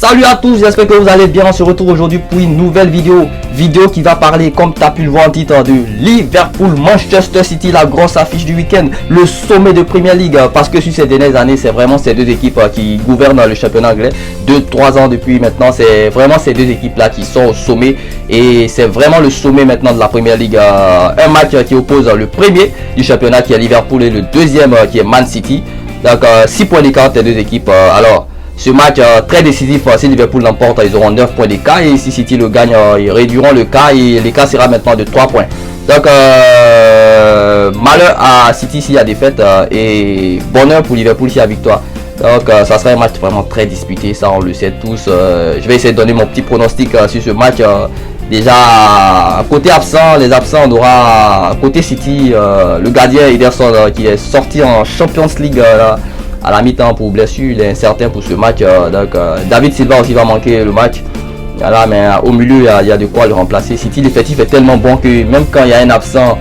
Salut à tous, j'espère que vous allez bien. On se retrouve aujourd'hui pour une nouvelle vidéo qui va parler, comme tu as pu le voir en titre, de Liverpool Manchester City, la grosse affiche du week-end, le sommet de Premier League, parce que sur ces dernières années c'est vraiment ces deux équipes qui gouvernent le championnat anglais. 2-3 ans depuis maintenant, c'est vraiment ces deux équipes là qui sont au sommet, et c'est vraiment le sommet maintenant de la Premier League. Un match qui oppose le premier du championnat qui est Liverpool et le deuxième qui est Man City. Donc 6 points d'écart des deux équipes. Alors ce match très décisif, si Liverpool l'emporte, ils auront 9 points d'écart, et si City le gagne, ils réduiront le cas, et l'écart sera maintenant de 3 points. Donc malheur à City s'il y a défaite, et bonheur pour Liverpool s'il y a victoire. Donc ça sera un match vraiment très disputé, ça on le sait tous. Je vais essayer de donner mon petit pronostic sur ce match. Déjà côté absent, les absents, on aura côté City le gardien Ederson qui est sorti en Champions League à la mi-temps pour blessure, il est incertain pour ce match. Donc David Silva aussi va manquer le match. Voilà, mais au milieu il y a de quoi le remplacer. City, l'effectif est tellement bon que même quand il y a un absent,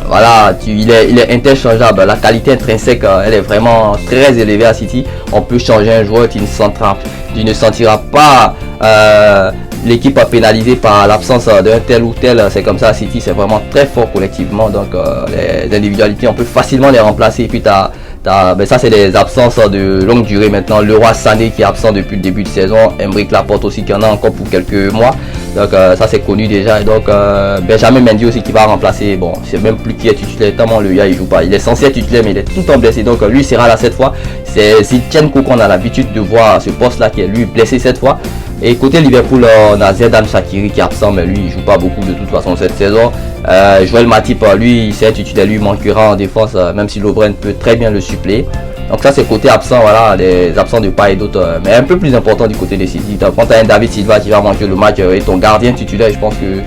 voilà, il est interchangeable. La qualité intrinsèque elle est vraiment très élevée à City. On peut changer un joueur, tu ne sentiras pas l'équipe pénalisée par l'absence d'un tel ou tel. C'est comme ça à City, c'est vraiment très fort collectivement. Donc les individualités, on peut facilement les remplacer. Et puis ça c'est des absences de longue durée maintenant. Leroy Sané qui est absent depuis le début de saison. Emerick Laporte aussi qui en a encore pour quelques mois. Donc ça c'est connu déjà. Et donc Benjamin Mendy aussi qui va remplacer. Bon, c'est même plus qui est titulaire tellement le gars il joue pas. Il est censé être titulaire mais il est tout le temps blessé. Donc lui sera là cette fois. C'est Zinchenko qu'on a l'habitude de voir à ce poste là qui est lui blessé cette fois. Et côté Liverpool, on a Xherdan Shaqiri qui est absent, mais lui il joue pas beaucoup de toute façon cette saison. Joël Matip, lui c'est titulaire, lui manquera en défense, même si Lovren peut très bien le suppléer. Donc ça c'est côté absent, voilà, des absents de part et d'autre, mais un peu plus important du côté des City. Donc, quand tu as un David Silva qui va manquer le match et ton gardien titulaire, je pense que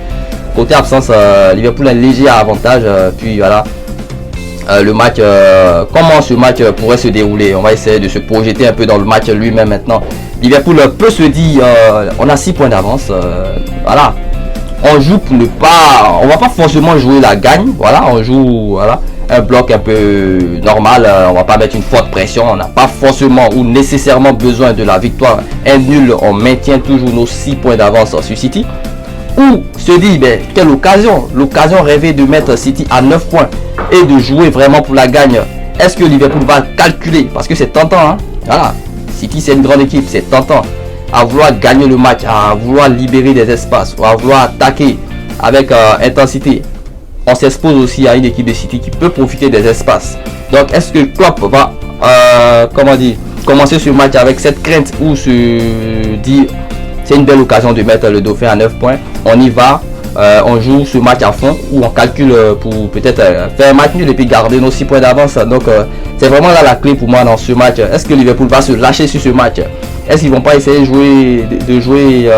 côté absence, Liverpool a un léger avantage. Puis voilà. Le match, comment ce match pourrait se dérouler, on va essayer de se projeter un peu dans le match lui-même maintenant. Liverpool peut se dire on a 6 points d'avance, voilà, on joue pour ne pas, on va pas forcément jouer la gagne, voilà, on joue voilà un bloc un peu normal, on va pas mettre une forte pression, on n'a pas forcément ou nécessairement besoin de la victoire. Un nul, on maintient toujours nos 6 points d'avance sur City. Ou se dit quelle l'occasion rêvée de mettre City à 9 points et de jouer vraiment pour la gagne. Est-ce que Liverpool va calculer, parce que c'est tentant, hein? Voilà, City c'est une grande équipe, c'est tentant à vouloir gagner le match, à vouloir libérer des espaces, à vouloir attaquer avec intensité. On s'expose aussi à une équipe de City qui peut profiter des espaces. Donc est-ce que Klopp va commencer ce match avec cette crainte, ou se dire c'est une belle occasion de mettre le Dauphin à 9 points, on y va, on joue ce match à fond, ou on calcule pour peut-être faire un match nul et puis garder nos 6 points d'avance. Donc c'est vraiment là la clé pour moi dans ce match. Est-ce que Liverpool va se lâcher sur ce match? Est-ce qu'ils vont pas essayer de jouer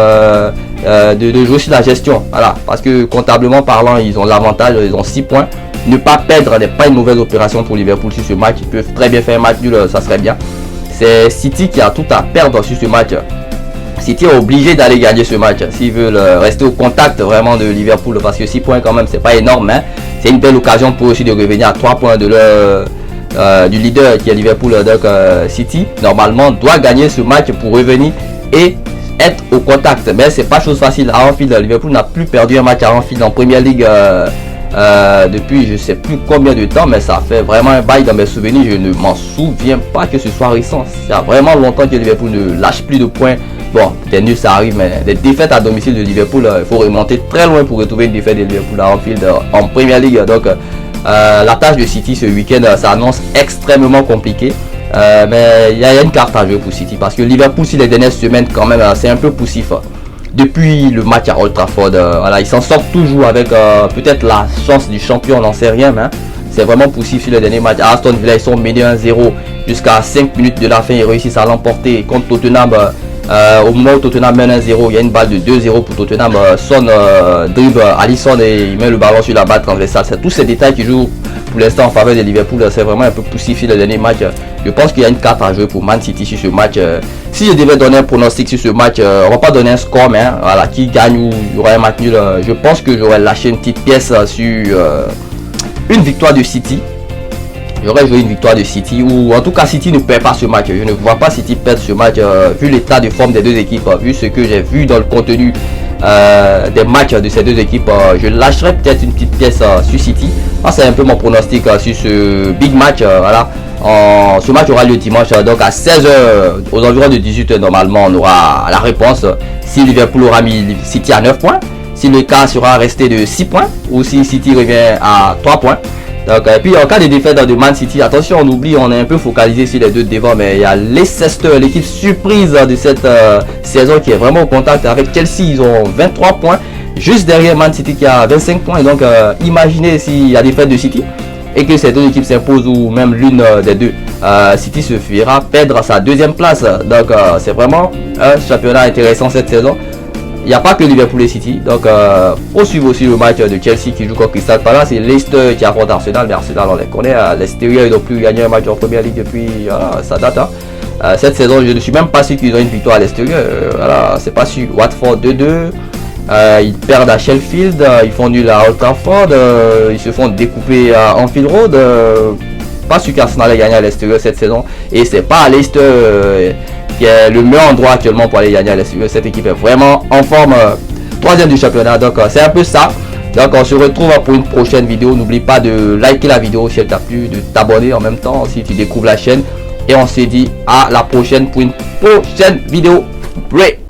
sur la gestion? Voilà, parce que comptablement parlant ils ont l'avantage, ils ont 6 points. Ne pas perdre n'est pas une mauvaise opération pour Liverpool sur ce match. Ils peuvent très bien faire un match nul, ça serait bien. C'est City qui a tout à perdre sur ce match. City est obligé d'aller gagner ce match s'ils veulent rester au contact vraiment de Liverpool, parce que 6 points quand même c'est pas énorme, hein. C'est une belle occasion pour eux aussi de revenir à 3 points de du leader qui est Liverpool. Donc City normalement doit gagner ce match pour revenir et être au contact, mais c'est pas chose facile à Anfield. Liverpool n'a plus perdu un match à Anfield en Premier League depuis je sais plus combien de temps, mais ça fait vraiment un bail dans mes souvenirs. Je ne m'en souviens pas que ce soit récent. Il y a vraiment longtemps que Liverpool ne lâche plus de points. Bon, des nuls ça arrive, mais des défaites à domicile de Liverpool, il faut remonter très loin pour retrouver une défaite de Liverpool à Anfield en Premier League. Donc la tâche de City ce week-end s'annonce extrêmement compliquée. Mais il y a une carte à jouer pour City, parce que Liverpool, si les dernières semaines quand même c'est un peu poussif. Depuis le match à Old Trafford, voilà, ils s'en sortent toujours avec peut-être la chance du champion, on n'en sait rien, mais hein, c'est vraiment poussif sur les derniers matchs. À Aston Villa, ils sont menés 1-0 jusqu'à 5 minutes de la fin, ils réussissent à l'emporter contre Tottenham. Au moment où Tottenham mène 1-0, il y a une balle de 2-0 pour Tottenham. Son dribble Alisson et il met le ballon sur la balle transversale. C'est tous ces détails qui jouent pour l'instant en faveur de Liverpool. C'est vraiment un peu poussif sur le dernier match. Je pense qu'il y a une carte à jouer pour Man City sur ce match. Si je devais donner un pronostic sur ce match, on va pas donner un score, mais hein, voilà, qui gagne ou il y aura un match nul. Je pense que j'aurais lâché une petite pièce sur une victoire de City. j'aurais joué une victoire de City, ou en tout cas City ne perd pas ce match. Je ne vois pas City perdre ce match vu l'état de forme des deux équipes, vu ce que j'ai vu dans le contenu des matchs de ces deux équipes. Je lâcherai peut-être une petite pièce sur City. C'est un peu mon pronostic sur ce big match. Voilà. Ce match aura lieu dimanche, donc à 16h, aux environs de 18h normalement, on aura la réponse si Liverpool aura mis City à 9 points, si le cas sera resté de 6 points, ou si City revient à 3 points. Donc, et puis en cas de défaite de Man City, attention, on oublie, on est un peu focalisé sur les deux devant, mais il y a Leicester, l'équipe surprise de cette saison qui est vraiment au contact avec Chelsea. Ils ont 23 points, juste derrière Man City qui a 25 points. Et donc imaginez s'il y a défaite de City et que ces deux équipes s'imposent, ou même l'une des deux, City se fera perdre sa deuxième place. Donc c'est vraiment un championnat intéressant cette saison. Il n'y a pas que Liverpool et City, donc faut suivre aussi le match de Chelsea qui joue contre Crystal Palace, et Leicester qui affronte Arsenal, mais Arsenal on les connaît, à l'extérieur ils n'ont plus gagné un match en première ligue depuis, ça date. Cette saison je ne suis même pas sûr qu'ils ont une victoire à l'extérieur, c'est pas sûr. Watford 2-2, ils perdent à Sheffield, ils font nul à Old Trafford, ils se font découper à Anfield Road, pas sûr qu'Arsenal ait gagné à l'extérieur cette saison, et c'est pas à Leicester qui est le meilleur endroit actuellement pour aller gagner à l'extérieur. Cette équipe est vraiment en forme, troisième du championnat, donc c'est un peu ça. Donc on se retrouve pour une prochaine vidéo. N'oublie pas de liker la vidéo si elle t'a plu, de t'abonner en même temps si tu découvres la chaîne, et on se dit à la prochaine pour une prochaine vidéo. Break.